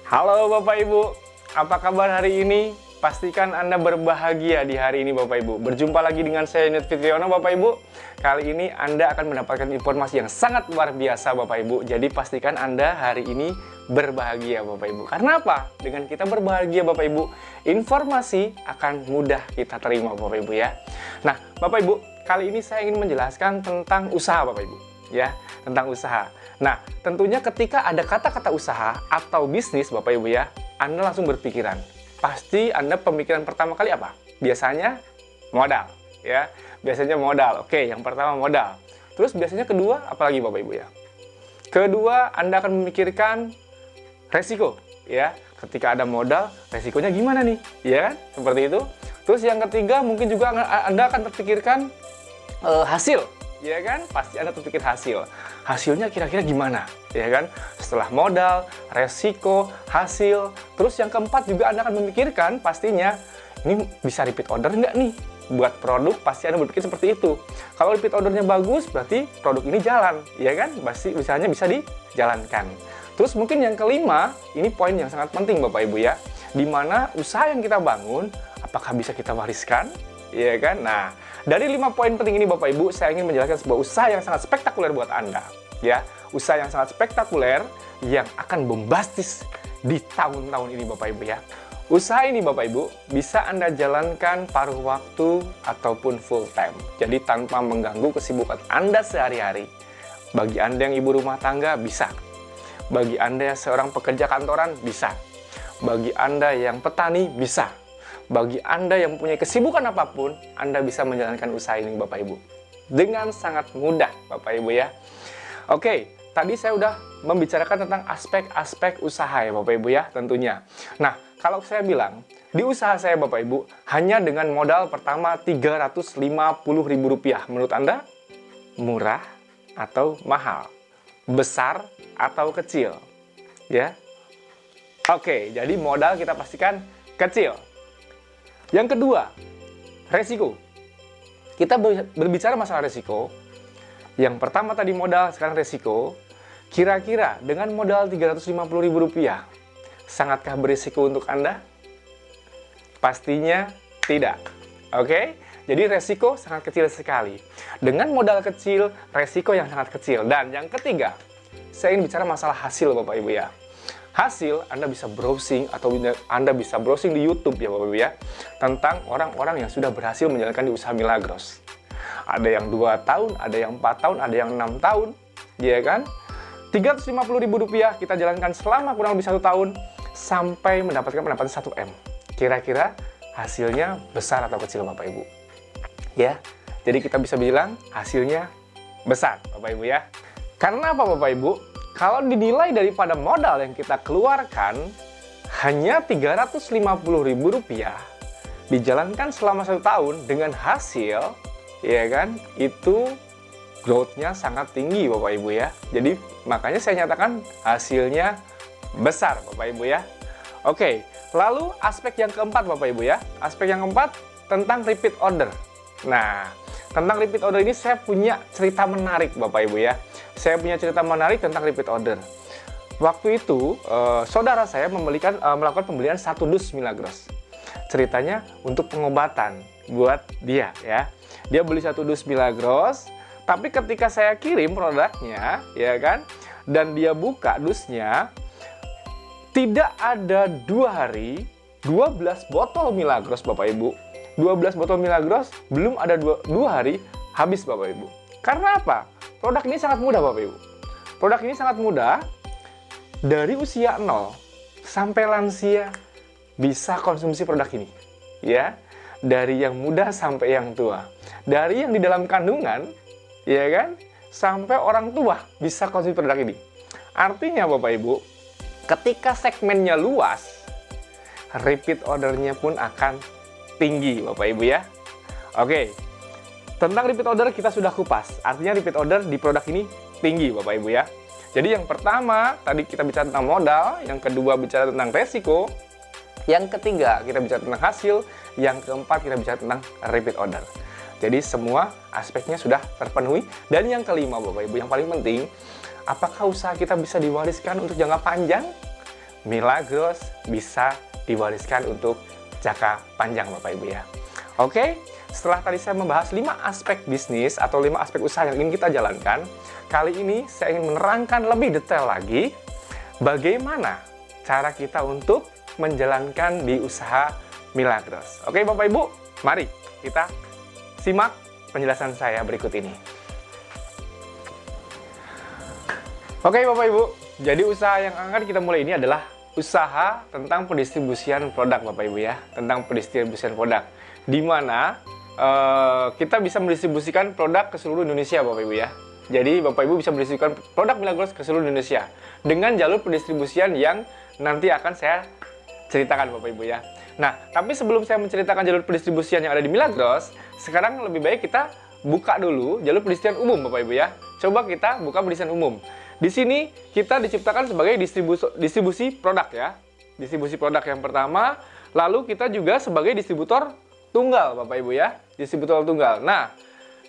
Halo Bapak Ibu, apa kabar hari ini? Pastikan Anda berbahagia di hari ini Bapak Ibu. Berjumpa lagi dengan saya Yunit Fitriono Bapak Ibu. Kali ini Anda akan mendapatkan informasi yang sangat luar biasa Bapak Ibu. Jadi pastikan Anda hari ini berbahagia Bapak Ibu. Karena apa? Dengan kita berbahagia Bapak Ibu, informasi akan mudah kita terima Bapak Ibu ya. Nah Bapak Ibu, kali ini saya ingin menjelaskan tentang usaha Bapak Ibu ya, tentang usaha. Nah, tentunya ketika ada kata-kata usaha atau bisnis Bapak Ibu ya, Anda langsung berpikiran. Pasti Anda pemikiran pertama kali apa? Biasanya modal ya. Biasanya modal. Oke, yang pertama modal. Terus biasanya kedua apalagi Bapak Ibu ya? Kedua, Anda akan memikirkan resiko ya. Ketika ada modal, resikonya gimana nih? Ya kan? Seperti itu. Terus yang ketiga mungkin juga Anda akan terpikirkan hasil. Ya kan, pasti Anda terpikir hasilnya kira-kira gimana, ya kan? Setelah modal, resiko, hasil, terus yang keempat juga Anda akan memikirkan pastinya ini bisa repeat order nggak nih? Buat produk pasti Anda berpikir seperti itu. Kalau repeat ordernya bagus, berarti produk ini jalan, ya kan? Pasti usahanya bisa dijalankan. Terus mungkin yang kelima, ini poin yang sangat penting Bapak Ibu ya, di mana usaha yang kita bangun, apakah bisa kita wariskan? Iya kan? Nah, dari 5 poin penting ini Bapak Ibu, saya ingin menjelaskan sebuah usaha yang sangat spektakuler buat Anda. Ya, usaha yang sangat spektakuler yang akan bombastis di tahun-tahun ini Bapak Ibu ya. Usaha ini Bapak Ibu bisa Anda jalankan paruh waktu ataupun full time. Jadi tanpa mengganggu kesibukan Anda sehari-hari. Bagi Anda yang ibu rumah tangga bisa. Bagi Anda yang seorang pekerja kantoran bisa. Bagi Anda yang petani bisa. Bagi Anda yang mempunyai kesibukan apapun, Anda bisa menjalankan usaha ini Bapak Ibu. Dengan sangat mudah Bapak Ibu ya. Oke, tadi saya udah membicarakan tentang aspek-aspek usaha ya Bapak Ibu ya tentunya. Nah, kalau saya bilang, di usaha saya Bapak Ibu, hanya dengan modal pertama Rp350.000. Menurut Anda, murah atau mahal? Besar atau kecil? Ya. Oke, jadi modal kita pastikan kecil. Yang kedua, resiko. Kita berbicara masalah resiko. Yang pertama tadi modal, sekarang resiko. Kira-kira dengan modal Rp350.000, sangatkah berisiko untuk Anda? Pastinya tidak. Oke? Jadi resiko sangat kecil sekali. Dengan modal kecil, resiko yang sangat kecil. Dan yang ketiga, saya ingin bicara masalah hasil Bapak Ibu ya. Hasil, Anda bisa browsing atau Anda bisa browsing di YouTube ya Bapak Ibu ya, tentang orang-orang yang sudah berhasil menjalankan di usaha Milagros. Ada yang 2 tahun, ada yang 4 tahun, ada yang 6 tahun, ya kan? Rp350.000 kita jalankan selama kurang lebih 1 tahun sampai mendapatkan pendapatan 1 M. Kira-kira hasilnya besar atau kecil Bapak Ibu? Ya, jadi kita bisa bilang hasilnya besar Bapak Ibu ya. Karena apa Bapak Ibu? Kalau dinilai daripada modal yang kita keluarkan hanya Rp350.000 dijalankan selama 1 tahun dengan hasil, ya kan, itu growth-nya sangat tinggi Bapak Ibu ya. Jadi makanya saya nyatakan hasilnya besar Bapak Ibu ya. Oke, lalu aspek yang keempat Bapak Ibu ya. Aspek yang keempat tentang repeat order. Nah, tentang repeat order ini saya punya cerita menarik Bapak Ibu ya. Saya punya cerita menarik tentang repeat order. Waktu itu, saudara saya melakukan pembelian 1 dus Milagros. Ceritanya untuk pengobatan buat dia ya. Dia beli 1 dus Milagros, tapi ketika saya kirim produknya, ya kan, dan dia buka dusnya, tidak ada 2 hari, 12 botol Milagros Bapak Ibu. 12 botol Milagros, belum ada 2 hari, habis Bapak Ibu. Karena apa? Produk ini sangat mudah Bapak Ibu. Produk ini sangat mudah, dari usia 0 sampai lansia bisa konsumsi produk ini. Ya, dari yang muda sampai yang tua. Dari yang di dalam kandungan, ya kan, sampai orang tua bisa konsumsi produk ini. Artinya Bapak Ibu, ketika segmennya luas, repeat ordernya pun akan tinggi Bapak Ibu ya. Oke, tentang repeat order kita sudah kupas. Artinya repeat order di produk ini tinggi Bapak Ibu ya. Jadi yang pertama tadi kita bicara tentang modal, yang kedua bicara tentang resiko, yang ketiga kita bicara tentang hasil, yang keempat kita bicara tentang repeat order. Jadi semua aspeknya sudah terpenuhi. Dan yang kelima Bapak Ibu, yang paling penting, apakah usaha kita bisa diwariskan untuk jangka panjang? Milagros bisa diwariskan untuk jangka panjang Bapak Ibu ya. Oke, setelah tadi saya membahas 5 aspek bisnis atau 5 aspek usaha yang ingin kita jalankan, kali ini saya ingin menerangkan lebih detail lagi bagaimana cara kita untuk menjalankan di usaha Milagros. Oke Bapak Ibu, mari kita simak penjelasan saya berikut ini. Oke Bapak Ibu, jadi usaha yang akan kita mulai ini adalah usaha tentang pendistribusian produk Bapak Ibu ya, tentang pendistribusian produk, di mana kita bisa mendistribusikan produk ke seluruh Indonesia Bapak Ibu ya. Jadi Bapak Ibu bisa mendistribusikan produk Milagros ke seluruh Indonesia dengan jalur pendistribusian yang nanti akan saya ceritakan Bapak Ibu ya. Nah, tapi sebelum saya menceritakan jalur pendistribusian yang ada di Milagros, sekarang lebih baik kita buka dulu jalur pendistribusian umum Bapak Ibu ya. Coba kita buka pendistribusian umum. Di sini kita diciptakan sebagai distribusi produk ya. Distribusi produk yang pertama, lalu kita juga sebagai distributor tunggal Bapak Ibu ya. Distributor tunggal. Nah,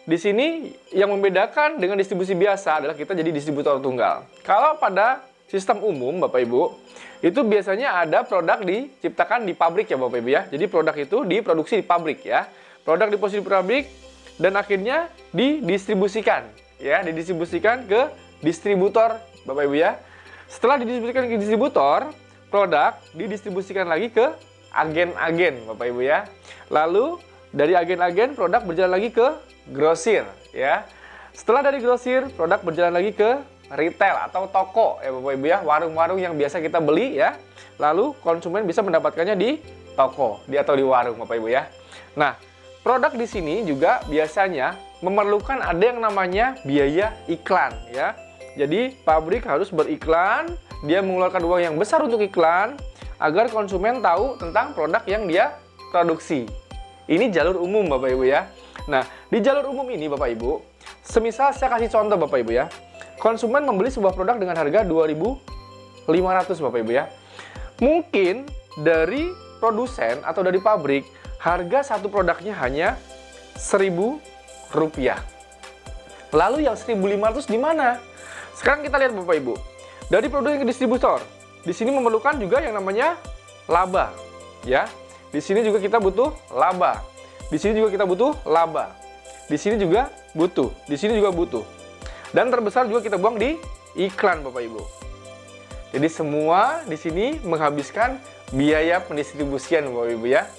di sini yang membedakan dengan distribusi biasa adalah kita jadi distributor tunggal. Kalau pada sistem umum Bapak Ibu, itu biasanya ada produk diciptakan di pabrik ya Bapak Ibu ya. Jadi produk itu diproduksi di pabrik ya. Produk diproduksi di pabrik dan akhirnya didistribusikan ya, didistribusikan ke distributor Bapak Ibu ya. Setelah didistribusikan ke distributor, produk didistribusikan lagi ke agen-agen Bapak Ibu ya. Lalu dari agen-agen produk berjalan lagi ke grosir ya. Setelah dari grosir, produk berjalan lagi ke retail atau toko ya Bapak Ibu ya, warung-warung yang biasa kita beli ya. Lalu konsumen bisa mendapatkannya di toko, atau di warung Bapak Ibu ya. Nah, produk di sini juga biasanya memerlukan ada yang namanya biaya iklan ya. Jadi pabrik harus beriklan, dia mengeluarkan uang yang besar untuk iklan agar konsumen tahu tentang produk yang dia produksi. Ini jalur umum Bapak Ibu ya. Nah, di jalur umum ini Bapak Ibu, semisal saya kasih contoh Bapak Ibu ya. Konsumen membeli sebuah produk dengan harga 2.500 Bapak Ibu ya. Mungkin dari produsen atau dari pabrik, harga satu produknya hanya Rp1.000. Lalu yang 1.500 di mana? Sekarang kita lihat Bapak Ibu. Dari produsen ke distributor, di sini memerlukan juga yang namanya laba ya. Di sini juga kita butuh laba. Di sini juga kita butuh laba. Di sini juga butuh. Di sini juga butuh. Dan terbesar juga kita buang di iklan Bapak Ibu. Jadi semua di sini menghabiskan biaya pendistribusian Bapak Ibu ya.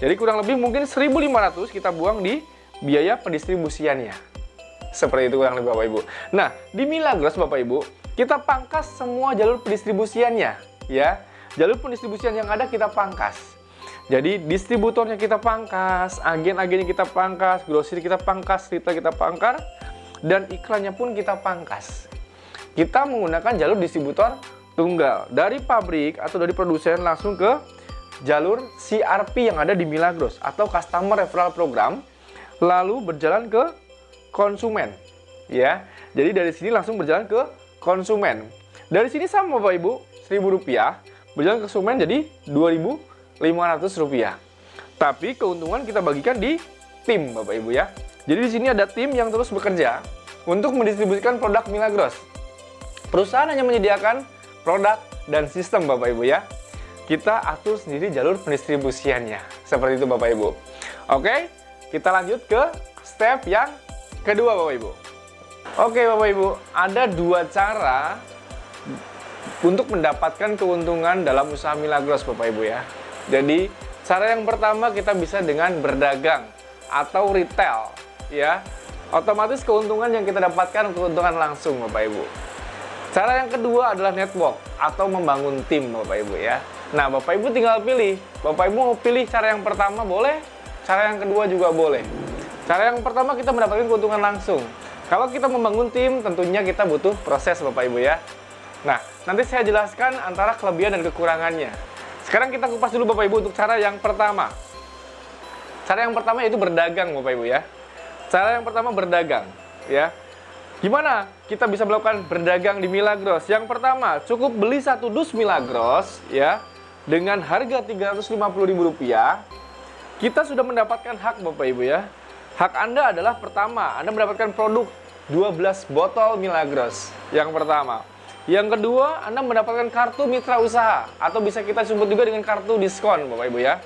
Jadi kurang lebih mungkin 1.500 kita buang di biaya pendistribusiannya. Seperti itu kurang lebih Bapak Ibu. Nah, di Milagros Bapak Ibu, kita pangkas semua jalur pendistribusiannya ya. Jalur pendistribusian yang ada kita pangkas. Jadi distributornya kita pangkas, agen-agennya kita pangkas, grosir kita pangkas, retail kita pangkas, dan iklannya pun kita pangkas. Kita menggunakan jalur distributor tunggal. Dari pabrik atau dari produsen langsung ke jalur CRP yang ada di Milagros atau Customer Referral Program, lalu berjalan ke konsumen. Ya, jadi dari sini langsung berjalan ke konsumen. Dari sini sama Bapak Ibu, Rp1.000, berjalan ke konsumen jadi Rp2.500. Tapi keuntungan kita bagikan di tim Bapak Ibu ya. Jadi di sini ada tim yang terus bekerja untuk mendistribusikan produk Milagros. Perusahaan hanya menyediakan produk dan sistem Bapak Ibu ya. Kita atur sendiri jalur pendistribusiannya. Seperti itu Bapak Ibu. Oke, kita lanjut ke step yang kedua Bapak Ibu. Oke Bapak Ibu, ada dua cara untuk mendapatkan keuntungan dalam usaha Milagros Bapak Ibu ya. Jadi cara yang pertama kita bisa dengan berdagang atau retail ya. Otomatis keuntungan yang kita dapatkan keuntungan langsung Bapak Ibu. Cara yang kedua adalah network atau membangun tim Bapak Ibu ya. Nah Bapak Ibu tinggal pilih. Bapak Ibu mau pilih cara yang pertama boleh, cara yang kedua juga boleh. Cara yang pertama kita mendapatkan keuntungan langsung. Kalau kita membangun tim tentunya kita butuh proses Bapak Ibu ya. Nah nanti saya jelaskan antara kelebihan dan kekurangannya. Sekarang kita kupas dulu Bapak Ibu untuk cara yang pertama. Cara yang pertama yaitu berdagang Bapak Ibu ya. Cara yang pertama berdagang ya. Gimana kita bisa melakukan berdagang di Milagros? Yang pertama, cukup beli satu dus Milagros ya dengan harga Rp350.000. Kita sudah mendapatkan hak Bapak Ibu ya. Hak Anda adalah pertama, Anda mendapatkan produk 12 botol Milagros. Yang pertama. Yang kedua, Anda mendapatkan kartu mitra usaha atau bisa kita sebut juga dengan kartu diskon, Bapak Ibu ya.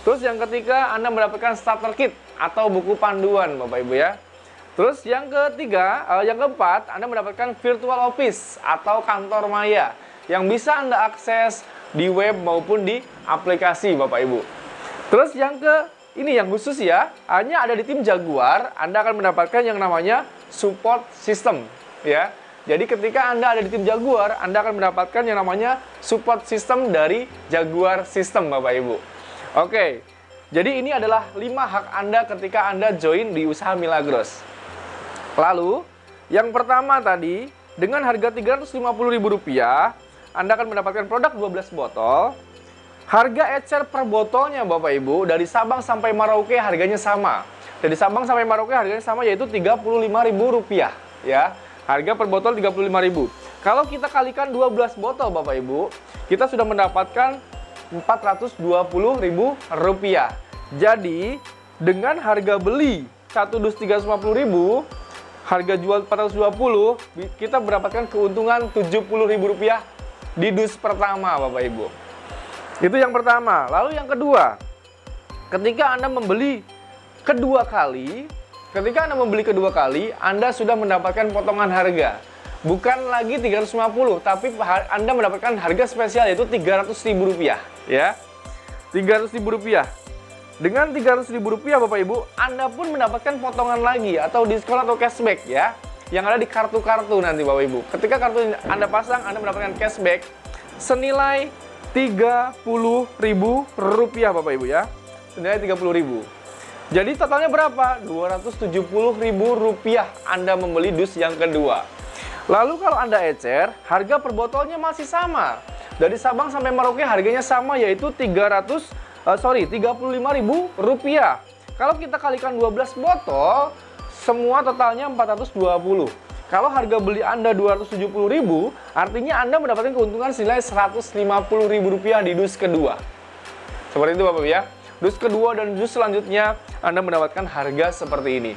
Terus yang ketiga, Anda mendapatkan starter kit atau buku panduan, Bapak Ibu ya. Terus yang keempat, Anda mendapatkan virtual office atau kantor maya yang bisa Anda akses di web maupun di aplikasi, Bapak Ibu. Terus ini yang khusus ya, hanya ada di tim Jaguar, Anda akan mendapatkan yang namanya support system ya. Jadi ketika Anda ada di tim Jaguar, Anda akan mendapatkan yang namanya support system dari Jaguar System, Bapak Ibu. Oke, jadi ini adalah 5 hak Anda ketika Anda join di usaha Milagros. Lalu, yang pertama tadi, dengan harga Rp350.000, Anda akan mendapatkan produk 12 botol. Harga ecer per botolnya, Bapak Ibu, dari Sabang sampai Merauke harganya sama. Dari Sabang sampai Merauke harganya sama, yaitu Rp35.000 ya. Harga per botol Rp35.000. Kalau kita kalikan 12 botol, Bapak Ibu, kita sudah mendapatkan Rp420.000. Jadi, dengan harga beli 1 dus Rp350.000, harga jual Rp420, kita mendapatkan keuntungan Rp70.000 di dus pertama, Bapak Ibu. Itu yang pertama. Lalu yang kedua, ketika Anda membeli kedua kali, Anda sudah mendapatkan potongan harga. Bukan lagi Rp350, tapi Anda mendapatkan harga spesial yaitu Rp300.000 ya. Rp300.000. Dengan Rp300.000, Bapak Ibu, Anda pun mendapatkan potongan lagi atau diskon atau cashback ya, yang ada di kartu-kartu nanti, Bapak Ibu. Ketika kartu Anda pasang, Anda mendapatkan cashback senilai Rp30.000, Bapak Ibu ya. Senilai Rp30.000. Jadi totalnya berapa? Rp270.000 Anda membeli dus yang kedua. Lalu kalau Anda ecer, harga per botolnya masih sama. Dari Sabang sampai Merauke harganya sama, yaitu Rp35.000. Kalau kita kalikan 12 botol, semua totalnya 420. Kalau harga beli Anda Rp270.000, artinya Anda mendapatkan keuntungan senilai Rp150.000 di dus kedua. Seperti itu, Bapak ya. Dus kedua dan dus selanjutnya Anda mendapatkan harga seperti ini.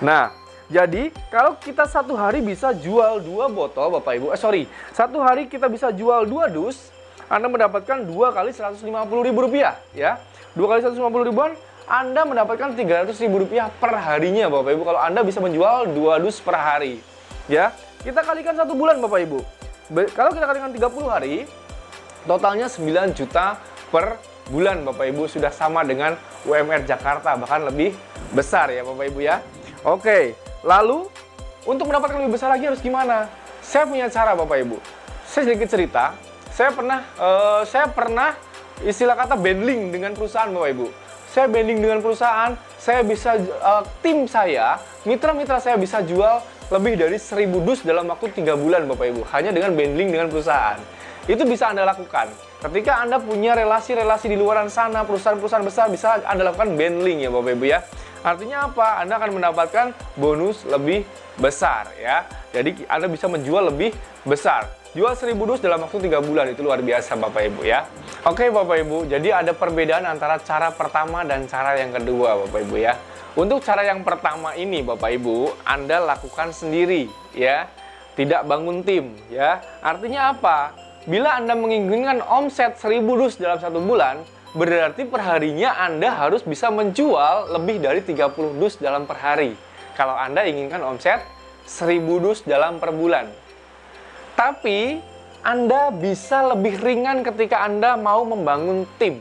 Nah, jadi kalau kita satu hari bisa jual 2 botol, Bapak Ibu. Satu hari kita bisa jual 2 dus, Anda mendapatkan 2 kali Rp150.000 ya. 2 kali Rp150.000-an, Anda mendapatkan Rp300.000 per harinya, Bapak Ibu. Kalau Anda bisa menjual 2 dus per hari. Ya, kita kalikan 1 bulan, Bapak Ibu. Kalau kita kalikan 30 hari, totalnya 9 juta per bulan, Bapak Ibu. Sudah sama dengan UMR Jakarta, bahkan lebih besar ya, Bapak Ibu ya. Oke, lalu untuk mendapatkan lebih besar lagi harus gimana? Saya punya cara, Bapak Ibu. Saya sedikit cerita. Saya pernah istilah kata bundling dengan perusahaan, Bapak Ibu. Saya bundling dengan perusahaan, saya bisa mitra-mitra saya bisa jual lebih dari 1.000 dus dalam waktu 3 bulan, Bapak Ibu. Hanya dengan bundling dengan perusahaan. Itu bisa Anda lakukan. Ketika Anda punya relasi-relasi di luaran sana, perusahaan-perusahaan besar, bisa Anda lakukan bundling ya, Bapak Ibu ya. Artinya apa? Anda akan mendapatkan bonus lebih besar ya. Jadi Anda bisa menjual lebih besar. Jual 1.000 dus dalam waktu 3 bulan, itu luar biasa, Bapak Ibu ya. Oke, Bapak Ibu, jadi ada perbedaan antara cara pertama dan cara yang kedua, Bapak Ibu ya. Untuk cara yang pertama ini, Bapak Ibu, Anda lakukan sendiri ya. Tidak bangun tim ya. Artinya apa? Bila Anda menginginkan omset 1.000 dus dalam 1 bulan, berarti perharinya Anda harus bisa menjual lebih dari 30 dus dalam per hari. Kalau Anda inginkan omset 1.000 dus dalam per bulan. Tapi Anda bisa lebih ringan ketika Anda mau membangun tim.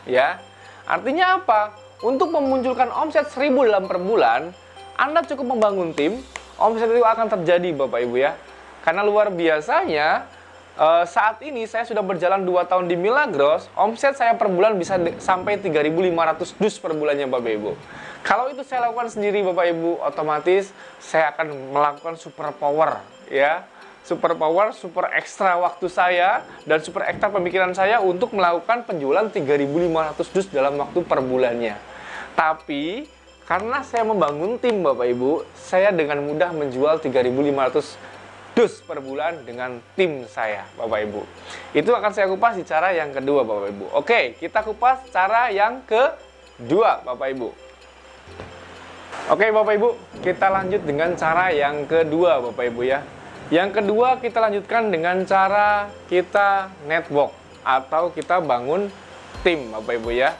Ya. Artinya apa? Untuk memunculkan omset 1.000 dalam per bulan, Anda cukup membangun tim, omset itu akan terjadi, Bapak Ibu ya. Karena luar biasanya, saat ini saya sudah berjalan 2 tahun di Milagros, omset saya per bulan bisa sampai 3.500 dus per bulannya, Bapak Ibu. Kalau itu saya lakukan sendiri, Bapak Ibu, otomatis saya akan melakukan super power ya. Super power, super ekstra waktu saya dan super ekstra pemikiran saya untuk melakukan penjualan 3.500 dus dalam waktu per bulannya. Tapi karena saya membangun tim, Bapak Ibu, saya dengan mudah menjual 3.500 dus per bulan dengan tim saya, Bapak Ibu. Itu akan saya kupas di cara yang kedua, Bapak Ibu. Oke, kita kupas cara yang kedua, Bapak Ibu. Oke, Bapak Ibu, kita lanjut dengan cara yang kedua, Bapak Ibu ya. Yang kedua, kita lanjutkan dengan cara kita network atau kita bangun tim, Bapak Ibu ya.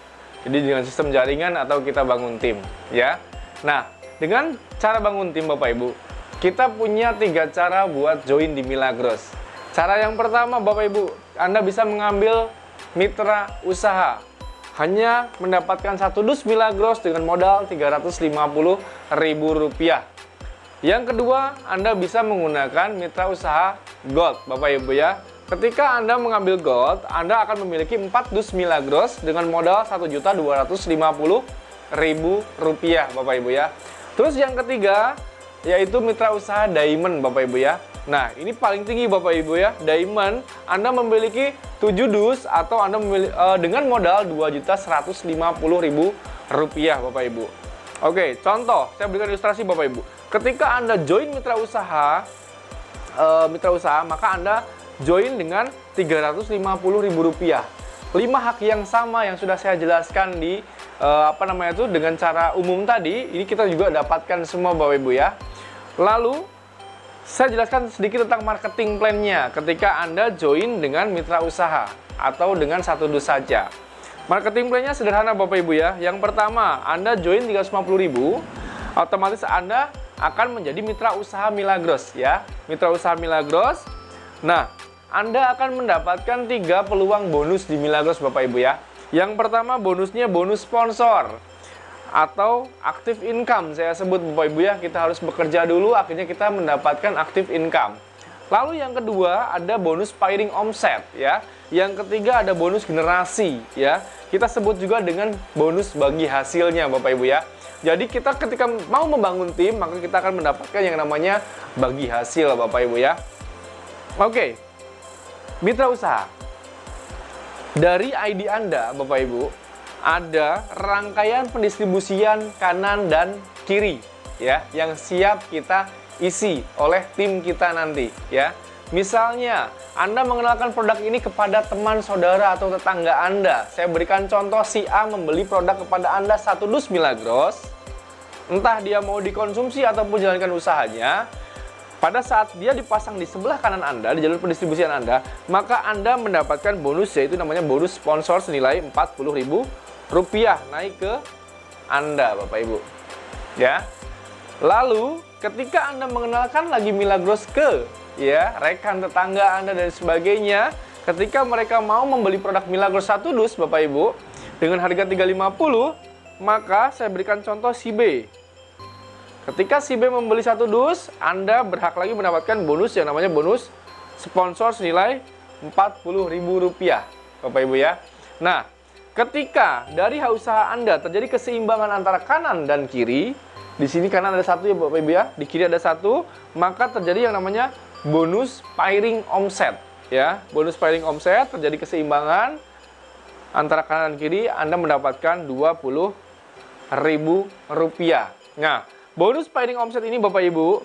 Jadi dengan sistem jaringan atau kita bangun tim ya. Nah, dengan cara bangun tim Bapak Ibu, kita punya 3 cara buat join di Milagros. Cara yang pertama Bapak Ibu, Anda bisa mengambil mitra usaha. Hanya mendapatkan 1 dus Milagros dengan modal Rp350.000. Yang kedua, Anda bisa menggunakan mitra usaha Gold, Bapak Ibu ya. Ketika Anda mengambil Gold, Anda akan memiliki 4 dus Milagros dengan modal Rp1.250.000, Bapak Ibu ya. Terus yang ketiga, yaitu mitra usaha Diamond, Bapak Ibu ya. Nah, ini paling tinggi Bapak Ibu ya. Diamond, Anda memiliki 7 dus atau Anda dengan modal Rp2.150.000, Bapak Ibu. Oke, contoh, saya berikan ilustrasi Bapak Ibu. Ketika Anda join mitra usaha, maka Anda join dengan Rp350.000. 5 hak yang sama yang sudah saya jelaskan di dengan cara umum tadi, ini kita juga dapatkan semua Bapak Ibu ya. Lalu saya jelaskan sedikit tentang marketing plan-nya ketika Anda join dengan mitra usaha atau dengan 1 dus saja. Marketing plan-nya sederhana Bapak Ibu ya. Yang pertama, Anda join Rp350.000, otomatis Anda akan menjadi mitra usaha Milagros ya. Mitra usaha Milagros. Nah, Anda akan mendapatkan 3 peluang bonus di Milagros Bapak Ibu ya. Yang pertama bonusnya bonus sponsor atau active income. Saya sebut Bapak Ibu ya, kita harus bekerja dulu akhirnya kita mendapatkan active income. Lalu yang kedua ada bonus pairing omset ya. Yang ketiga ada bonus generasi ya. Kita sebut juga dengan bonus bagi hasilnya Bapak Ibu ya. Jadi kita ketika mau membangun tim, maka kita akan mendapatkan yang namanya bagi hasil Bapak Ibu ya. Oke, mitra usaha. Dari ID Anda Bapak Ibu, ada rangkaian pendistribusian kanan dan kiri ya, yang siap kita isi oleh tim kita nanti ya. Misalnya, Anda mengenalkan produk ini kepada teman, saudara, atau tetangga Anda. Saya berikan contoh, si A membeli produk kepada Anda 1 dus Milagros. Entah dia mau dikonsumsi ataupun jalankan usahanya. Pada saat dia dipasang di sebelah kanan Anda, di jalur pendistribusian Anda, maka Anda mendapatkan bonus, yaitu namanya bonus sponsor senilai Rp40.000 naik ke Anda, Bapak Ibu. Ya. Lalu, ketika Anda mengenalkan lagi Milagros ke ya, rekan tetangga Anda dan sebagainya, ketika mereka mau membeli produk Milagros 1 dus Bapak Ibu dengan harga Rp350, maka saya berikan contoh si B. Ketika si B membeli 1 dus, Anda berhak lagi mendapatkan bonus yang namanya bonus sponsor senilai Rp40.000, Bapak Ibu ya. Nah, ketika dari usaha Anda terjadi keseimbangan antara kanan dan kiri, di sini kanan ada 1 ya Bapak Ibu ya, di kiri ada 1, maka terjadi yang namanya bonus pairing omset ya. Bonus pairing omset, terjadi keseimbangan antara kanan dan kiri, Anda mendapatkan Rp20.000. Nah, bonus pairing omset ini Bapak Ibu,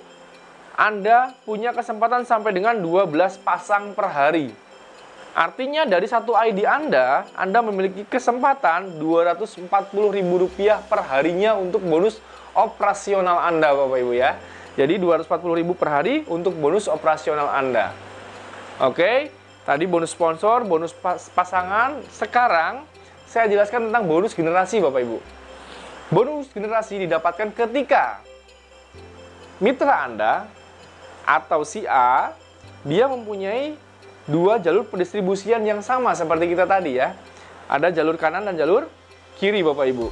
Anda punya kesempatan sampai dengan 12 pasang per hari. Artinya dari 1 ID Anda memiliki kesempatan Rp240.000 per harinya untuk bonus operasional Anda Bapak Ibu ya. Jadi Rp240.000 per hari untuk bonus operasional Anda. Oke, tadi bonus sponsor, bonus pasangan. Sekarang saya jelaskan tentang bonus generasi Bapak Ibu. Bonus generasi didapatkan ketika mitra Anda atau si A, dia mempunyai 2 jalur pendistribusian yang sama seperti kita tadi ya. Ada jalur kanan dan jalur kiri Bapak Ibu.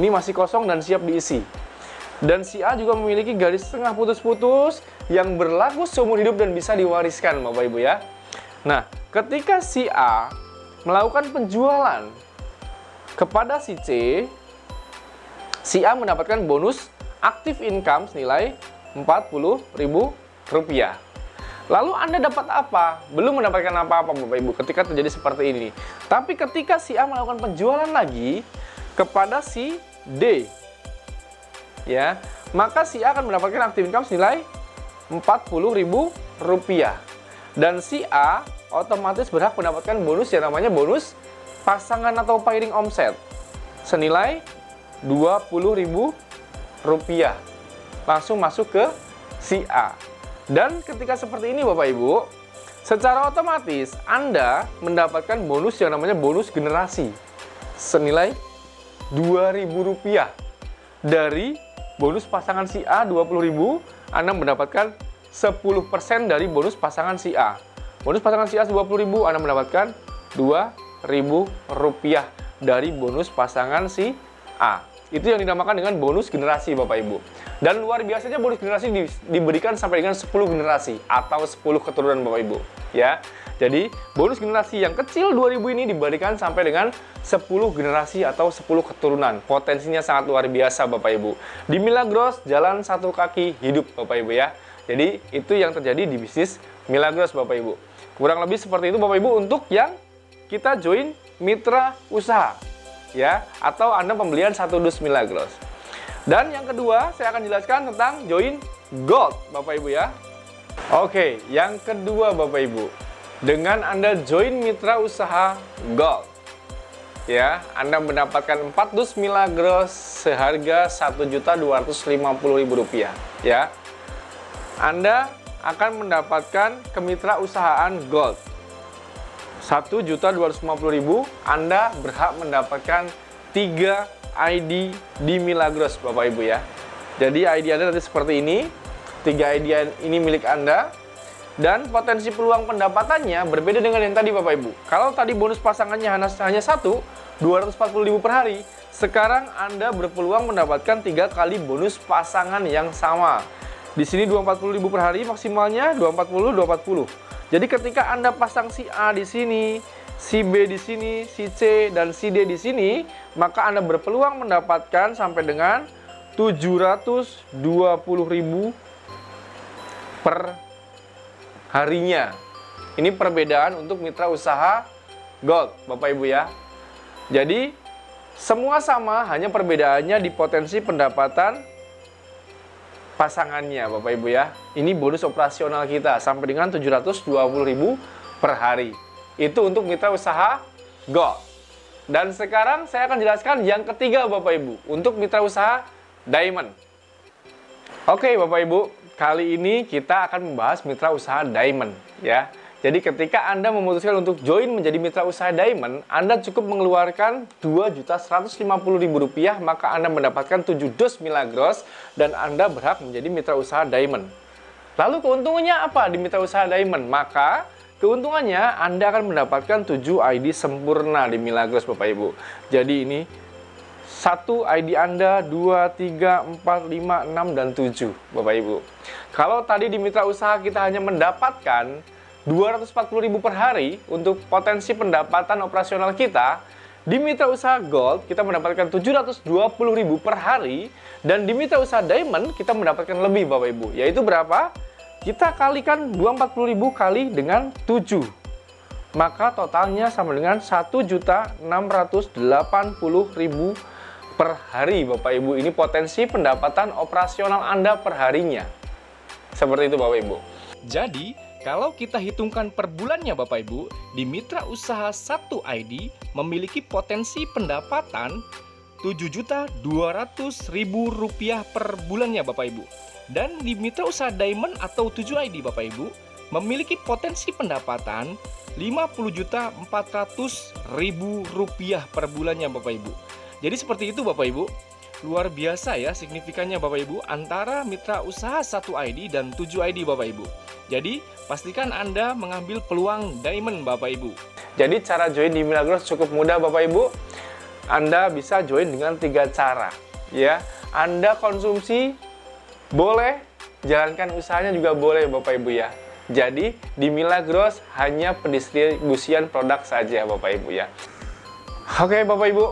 Ini masih kosong dan siap diisi. Dan si A juga memiliki garis tengah putus-putus yang berlaku seumur hidup dan bisa diwariskan Bapak Ibu ya. Nah, ketika si A melakukan penjualan kepada si C, si A mendapatkan bonus active income senilai Rp40.000. Lalu Anda dapat apa? Belum mendapatkan apa-apa Bapak Ibu ketika terjadi seperti ini. Tapi ketika si A melakukan penjualan lagi kepada si D, ya, maka si A akan mendapatkan active income senilai Rp40.000. Dan si A otomatis berhak mendapatkan bonus yang namanya bonus pasangan atau pairing omset senilai Rp20.000. Langsung masuk ke si A. Dan ketika seperti ini Bapak Ibu, secara otomatis Anda mendapatkan bonus yang namanya bonus generasi senilai Rp2.000. Dari bonus pasangan si A 20.000, Anda mendapatkan 10% dari bonus pasangan si A. Bonus pasangan si A 20.000, Anda mendapatkan Rp2.000 dari bonus pasangan si A. Itu yang dinamakan dengan bonus generasi Bapak Ibu. Dan luar biasanya bonus generasi diberikan sampai dengan 10 generasi atau 10 keturunan Bapak Ibu, ya. Jadi, bonus generasi yang kecil 2.000 ini diberikan sampai dengan 10 generasi atau 10 keturunan. Potensinya sangat luar biasa Bapak Ibu. Di Milagros, jalan satu kaki hidup Bapak Ibu ya. Jadi, itu yang terjadi di bisnis Milagros Bapak Ibu. Kurang lebih seperti itu Bapak Ibu untuk yang kita join mitra usaha, ya, atau Anda pembelian 1 dus Milagros. Dan yang kedua, saya akan jelaskan tentang join Gold Bapak Ibu ya. Oke, yang kedua Bapak Ibu, dengan Anda join mitra usaha Gold, ya, Anda mendapatkan 4 dus Milagros seharga Rp1.250.000, ya. Anda akan mendapatkan kemitrausahaan Gold Rp1.250.000. Anda berhak mendapatkan 3 ID di Milagros Bapak Ibu ya. Jadi ID Anda nanti seperti ini. 3 ID ini milik Anda. Dan potensi peluang pendapatannya berbeda dengan yang tadi Bapak Ibu. Kalau tadi bonus pasangannya hanya 1, Rp240.000 per hari. Sekarang Anda berpeluang mendapatkan 3 kali bonus pasangan yang sama. Di sini Rp240.000 per hari, maksimalnya Rp240, Rp240. Jadi ketika Anda pasang si A di sini, si B di sini, si C dan si D di sini, maka Anda berpeluang mendapatkan sampai dengan Rp720.000 per harinya. Ini perbedaan untuk mitra usaha Gold Bapak Ibu ya. Jadi semua sama, hanya perbedaannya di potensi pendapatan pasangannya Bapak Ibu ya. Ini bonus operasional kita sampai dengan Rp720.000 per hari. Itu untuk mitra usaha Gold. Dan sekarang saya akan jelaskan yang ketiga Bapak Ibu, untuk mitra usaha Diamond. Oke Bapak Ibu, kali ini kita akan membahas mitra usaha Diamond ya. Jadi ketika Anda memutuskan untuk join menjadi mitra usaha Diamond, Anda cukup mengeluarkan Rp2.150.000, maka Anda mendapatkan 7 dus Milagros dan Anda berhak menjadi mitra usaha Diamond. Lalu keuntungannya apa di mitra usaha Diamond? Maka keuntungannya Anda akan mendapatkan 7 ID sempurna di Milagros Bapak Ibu. Jadi ini 1 ID Anda, 2, 3, 4, 5, 6, dan 7 Bapak Ibu. Kalau tadi di mitra usaha kita hanya mendapatkan Rp240.000 per hari untuk potensi pendapatan operasional kita, di mitra usaha Gold kita mendapatkan Rp720.000 per hari, dan di mitra usaha Diamond kita mendapatkan lebih Bapak Ibu. Yaitu berapa? Kita kalikan Rp240.000 kali dengan 7. Maka totalnya sama dengan Rp1.680.000 per hari Bapak Ibu. Ini potensi pendapatan operasional Anda per harinya. Seperti itu Bapak Ibu. Jadi kalau kita hitungkan per bulannya Bapak Ibu, di mitra usaha 1 ID memiliki potensi pendapatan Rp7.200.000 per bulannya Bapak Ibu. Dan di mitra usaha Diamond atau 7 ID Bapak Ibu memiliki potensi pendapatan Rp50.400.000 per bulannya Bapak Ibu. Jadi seperti itu Bapak Ibu. Luar biasa ya signifikannya Bapak Ibu antara mitra usaha 1 ID dan 7 ID Bapak Ibu. Jadi pastikan Anda mengambil peluang Diamond Bapak Ibu. Jadi cara join di Milagros cukup mudah Bapak Ibu. Anda bisa join dengan 3 cara ya. Anda konsumsi boleh, jalankan usahanya juga boleh Bapak Ibu ya. Jadi di Milagros hanya pendistribusian produk saja Bapak Ibu ya. Oke Bapak Ibu,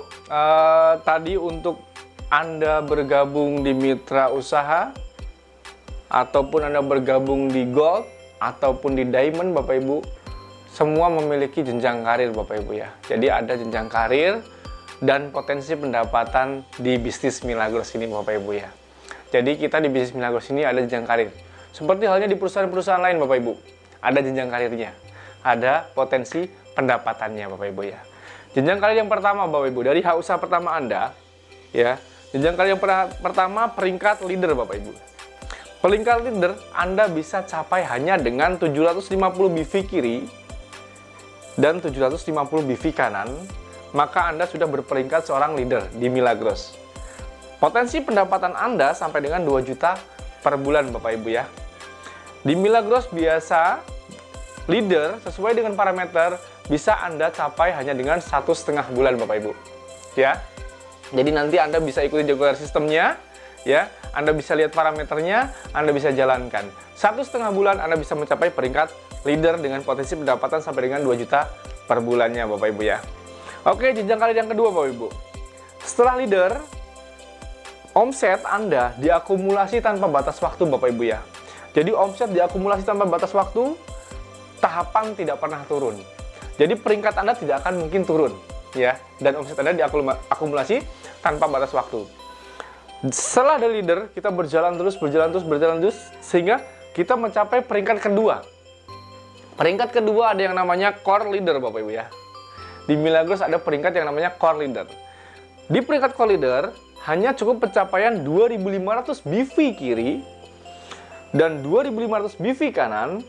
tadi untuk Anda bergabung di mitra usaha, ataupun Anda bergabung di Gold, ataupun di Diamond Bapak Ibu, semua memiliki jenjang karir Bapak Ibu ya. Jadi ada jenjang karir dan potensi pendapatan di bisnis Milagros ini Bapak Ibu ya. Jadi kita di bisnis Milagros ini ada jenjang karir. Seperti halnya di perusahaan-perusahaan lain Bapak Ibu, ada jenjang karirnya, ada potensi pendapatannya Bapak Ibu ya. Jenjang karir yang pertama Bapak Ibu, dari hak usaha pertama Anda ya. Jenjang karir yang pertama peringkat leader Bapak Ibu. peringkat leader Anda bisa capai hanya dengan 750 BV kiri dan 750 BV kanan, maka Anda sudah berperingkat seorang leader di Milagros. Potensi pendapatan Anda sampai dengan 2 juta per bulan Bapak Ibu ya. Di Milagros biasa leader sesuai dengan parameter bisa Anda capai hanya dengan 1,5 bulan Bapak Ibu. Ya. Jadi nanti Anda bisa ikuti Jaguar sistemnya, ya. Anda bisa lihat parameternya, Anda bisa jalankan. 1,5 bulan Anda bisa mencapai peringkat leader dengan potensi pendapatan sampai dengan 2 juta per bulannya Bapak Ibu ya. Oke, jenjang karir yang kedua Bapak Ibu. Setelah leader, omset Anda diakumulasi tanpa batas waktu Bapak Ibu ya. Jadi omset diakumulasi tanpa batas waktu, tahapan tidak pernah turun. Jadi peringkat Anda tidak akan mungkin turun, ya. Dan omset Anda diakumulasi tanpa batas waktu. Setelah ada leader, kita berjalan terus, sehingga kita mencapai peringkat kedua. Peringkat kedua ada yang namanya core leader Bapak Ibu ya. Di Milagros ada peringkat yang namanya core leader. Di peringkat core leader, hanya cukup pencapaian 2.500 BV kiri dan 2.500 BV kanan,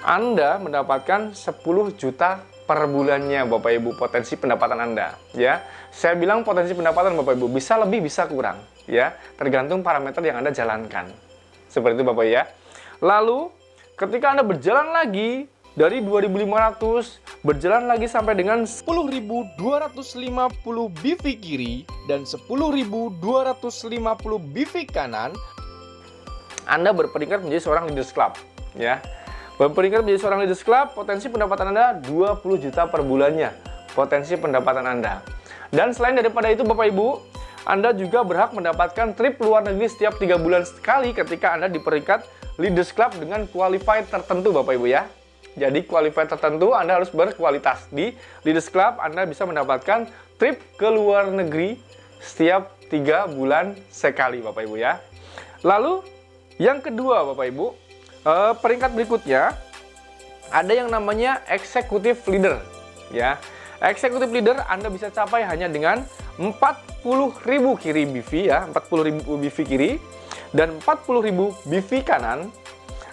Anda mendapatkan 10 juta per bulannya Bapak Ibu potensi pendapatan Anda ya. Saya bilang potensi pendapatan Bapak Ibu bisa lebih bisa kurang ya, tergantung parameter yang Anda jalankan. Seperti itu Bapak ya. Lalu ketika Anda berjalan lagi dari 2.500 berjalan lagi sampai dengan 10.250 BV kiri dan 10.250 BV kanan, Anda berperingkat menjadi seorang leaders club ya. Berperingkat menjadi seorang leaders club, potensi pendapatan Anda 20 juta per bulannya, potensi pendapatan Anda. Dan selain daripada itu Bapak Ibu, Anda juga berhak mendapatkan trip luar negeri setiap 3 bulan sekali ketika Anda di peringkat leaders club dengan qualified tertentu Bapak Ibu ya. Jadi qualified tertentu Anda harus berkualitas. Di leaders club Anda bisa mendapatkan trip ke luar negeri setiap 3 bulan sekali Bapak Ibu ya. Lalu yang kedua Bapak Ibu, peringkat berikutnya ada yang namanya executive leader ya. Executive leader Anda bisa capai hanya dengan 40.000 kiri BV ya, 40.000 BV kiri dan 40.000 BV kanan.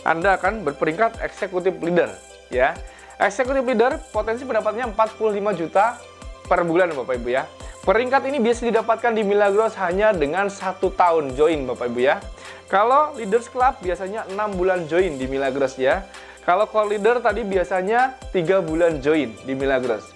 Anda akan berperingkat executive leader ya. Executive leader potensi pendapatannya 45 juta per bulan Bapak Ibu ya. Peringkat ini biasa didapatkan di Milagros hanya dengan 1 tahun join Bapak Ibu ya. Kalau leaders club biasanya 6 bulan join di Milagros ya. Kalau core leader tadi biasanya 3 bulan join di Milagros.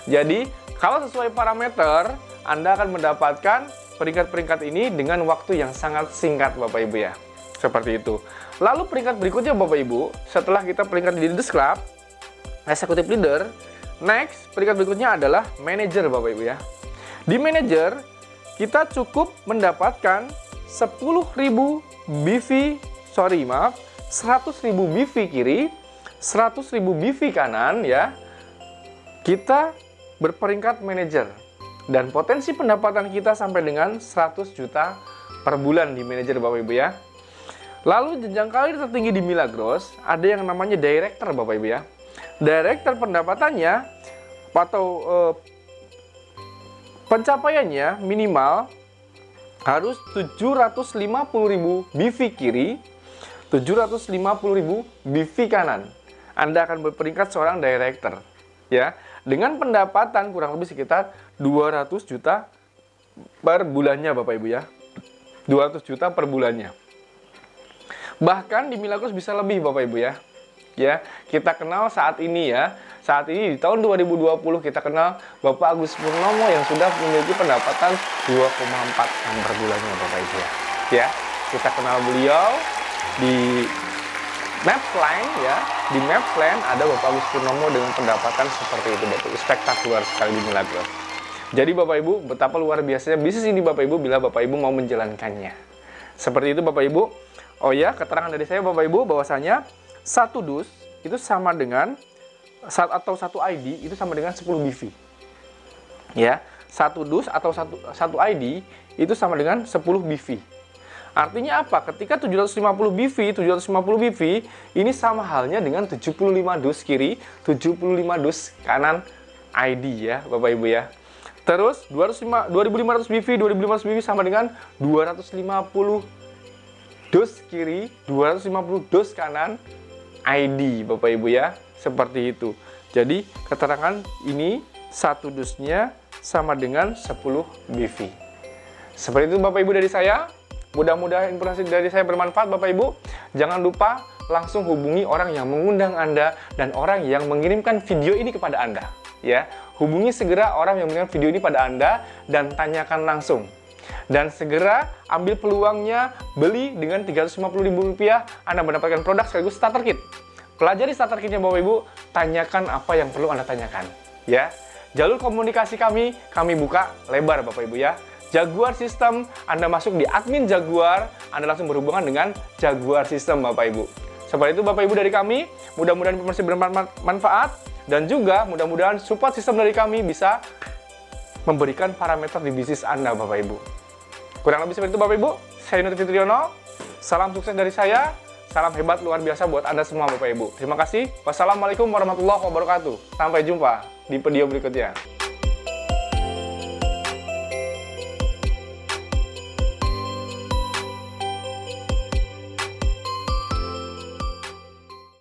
Jadi kalau sesuai parameter Anda akan mendapatkan peringkat-peringkat ini dengan waktu yang sangat singkat Bapak Ibu ya. Seperti itu. Lalu peringkat berikutnya Bapak Ibu, setelah kita peringkat di leaders club, executive leader, next peringkat berikutnya adalah manager Bapak Ibu ya. Di manager kita cukup mendapatkan 10.000 BV, 100.000 BV kiri, 100.000 BV kanan ya. Kita berperingkat manager dan potensi pendapatan kita sampai dengan 100 juta per bulan di manajer Bapak Ibu ya. Lalu jenjang karir tertinggi di Milagros ada yang namanya director Bapak Ibu ya. Director pendapatannya atau pencapaiannya minimal harus 750.000 BV kiri, 750.000 BV kanan. Anda akan berperingkat seorang director ya, dengan pendapatan kurang lebih sekitar 200 juta per bulannya Bapak Ibu ya. 200 juta per bulannya. Bahkan di Milagros bisa lebih Bapak Ibu ya. Ya, kita kenal saat ini ya. Saat ini di tahun 2020 kita kenal Bapak Agus Purnomo yang sudah memiliki pendapatan 2,4 M per bulannya Bapak Ibu ya. Ya, kita kenal beliau di Mapsline ya. Di Mapsline ada Bapak Agus Purnomo dengan pendapatan seperti itu Bapak Ibu. Spektakuler sekali di Milagros. Jadi Bapak Ibu, betapa luar biasanya bisnis ini Bapak Ibu bila Bapak Ibu mau menjalankannya. Seperti itu Bapak Ibu. Oh ya, keterangan dari saya Bapak Ibu bahwasanya satu dus itu sama dengan atau satu ID itu sama dengan 10 BV. Ya, satu dus atau satu ID itu sama dengan 10 BV. Artinya apa? Ketika 750 BV, 750 BV ini sama halnya dengan 75 dus kiri, 75 dus kanan ID ya, Bapak Ibu ya. Terus 2500 BV, 2500 BV sama dengan 250 dos kiri, 250 dos kanan, ID Bapak Ibu ya. Seperti itu. Jadi keterangan ini satu dosnya sama dengan 10 BV. Seperti itu Bapak Ibu dari saya. Mudah-mudahan informasi dari saya bermanfaat Bapak Ibu. Jangan lupa langsung hubungi orang yang mengundang Anda dan orang yang mengirimkan video ini kepada Anda. Ya, hubungi segera orang yang mengirimkan video ini pada Anda dan tanyakan langsung. Dan segera ambil peluangnya, beli dengan Rp350.000 Anda mendapatkan produk sekaligus starter kit. Pelajari starter kitnya Bapak Ibu, tanyakan apa yang perlu Anda tanyakan. Ya, jalur komunikasi kami buka lebar Bapak Ibu ya. Jaguar System, Anda masuk di admin Jaguar, Anda langsung berhubungan dengan Jaguar System Bapak Ibu. Seperti itu Bapak Ibu dari kami, mudah-mudahan informasi bermanfaat dan juga mudah-mudahan support sistem dari kami bisa memberikan parameter di bisnis Anda Bapak Ibu. Kurang lebih seperti itu Bapak Ibu, saya Nur Fitriono, salam sukses dari saya, salam hebat luar biasa buat Anda semua Bapak Ibu. Terima kasih, wassalamualaikum warahmatullahi wabarakatuh. Sampai jumpa di video berikutnya.